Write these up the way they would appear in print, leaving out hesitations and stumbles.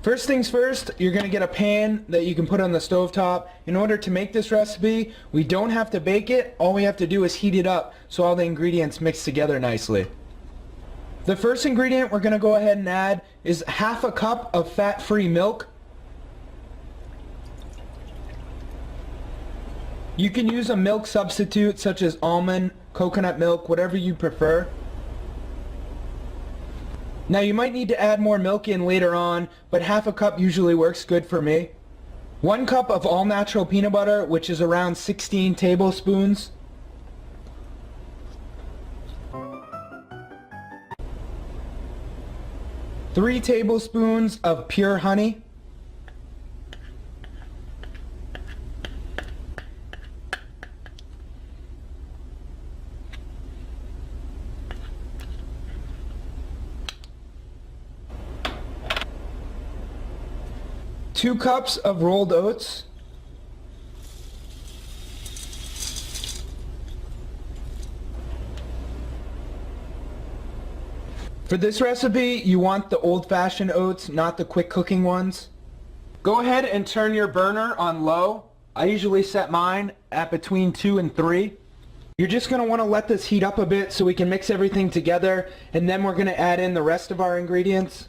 First things first, you're going to get a pan that you can put on the stove top. In order to make this recipe, we don't have to bake it. All we have to do is heat it up so all the ingredients mix together nicely. The first ingredient we're going to go ahead and add is half a cup of fat-free milk. You can use a milk substitute such as almond, coconut milk, whatever you prefer. Now you might need to add more milk in later on, but half a cup usually works good for me. 1 cup of all-natural peanut butter, which is around 16 tablespoons. Three tablespoons of pure honey. Two cups of rolled oats. For this recipe, you want the old-fashioned oats, not the quick cooking ones. Go ahead and turn your burner on low. I usually set mine at between 2 and 3. You're just going to want to let this heat up a bit so we can mix everything together, and then we're going to add in the rest of our ingredients.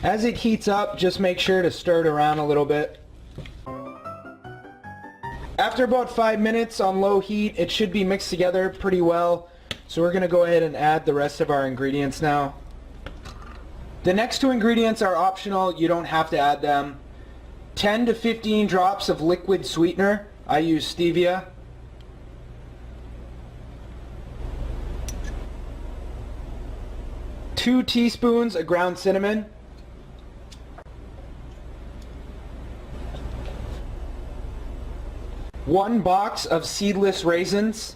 As it heats up, just make sure to stir it around a little bit. After about 5 minutes on low heat, it should be mixed together pretty well. So we're going to go ahead and add the rest of our ingredients now. The next two ingredients are optional. You don't have to add them. 10 to 15 drops of liquid sweetener. I use stevia. Two teaspoons of ground cinnamon. One box of seedless raisins.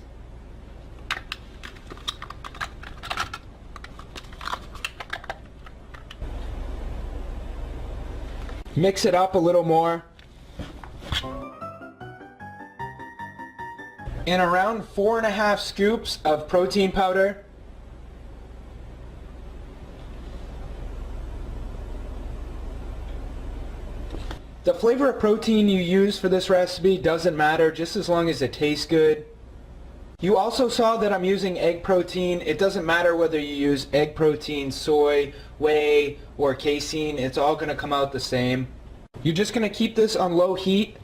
Mix it up a little more. And around 4½ scoops of protein powder. The flavor of protein you use for this recipe doesn't matter, just as long as it tastes good. You also saw that I'm using egg protein. It doesn't matter whether you use egg protein, soy, whey, or casein. It's all going to come out the same. You're just going to keep this on low heat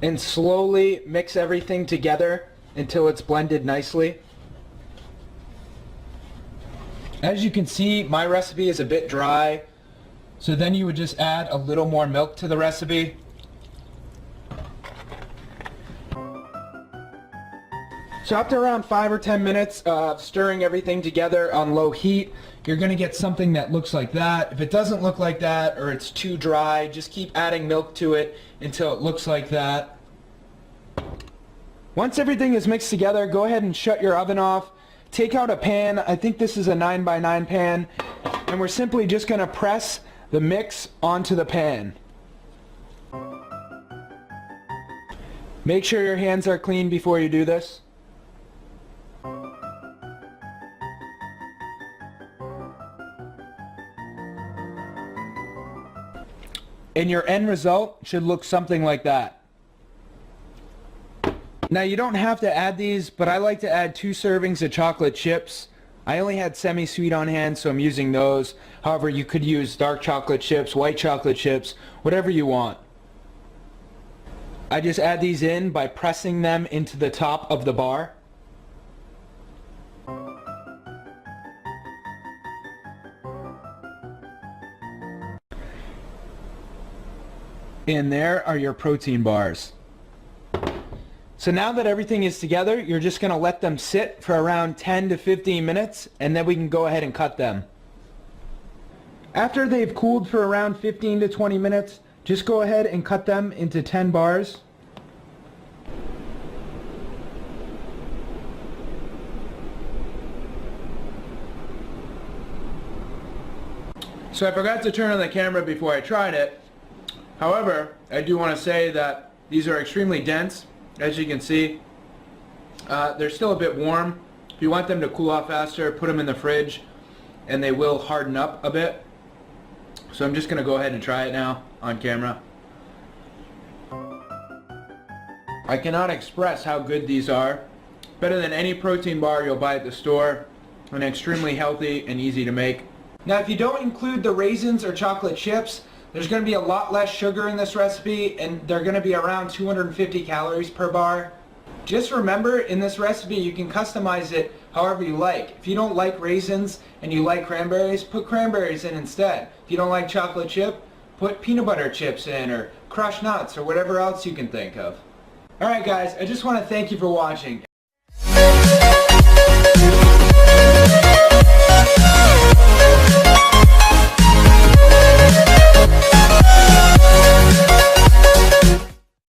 and slowly mix everything together until it's blended nicely. As you can see, my recipe is a bit dry. So then you would just add a little more milk to the recipe. So after around 5 or 10 minutes of stirring everything together on low heat, you're going to get something that looks like that. If it doesn't look like that or it's too dry, just keep adding milk to it until it looks like that. Once everything is mixed together, go ahead and shut your oven off. Take out a pan. I think this is a 9x9 pan. And we're simply just going to press the mix onto the pan. Make sure your hands are clean before you do this. And your end result should look something like that. Now you don't have to add these, but I like to add 2 servings of chocolate chips. I only had semi-sweet on hand, so I'm using those. However, you could use dark chocolate chips, white chocolate chips, whatever you want. I just add these in by pressing them into the top of the bar. And there are your protein bars. So now that everything is together, you're just going to let them sit for around 10 to 15 minutes, and then we can go ahead and cut them. After they've cooled for around 15 to 20 minutes, just go ahead and cut them into 10 bars. So I forgot to turn on the camera before I tried it. However, I do want to say that these are extremely dense. As you can see, they're still a bit warm. If you want them to cool off faster, put them in the fridge and they will harden up a bit. So I'm just going to go ahead and try it now on camera. I cannot express how good these are. Better than any protein bar you'll buy at the store, and extremely healthy and easy to make. Now if you don't include the raisins or chocolate chips, there's going to be a lot less sugar in this recipe, and they're going to be around 250 calories per bar. Just remember, in this recipe you can customize it however you like. If you don't like raisins and you like cranberries, put cranberries in instead. If you don't like chocolate chip, put peanut butter chips in, or crushed nuts, or whatever else you can think of. Alright guys, I just want to thank you for watching.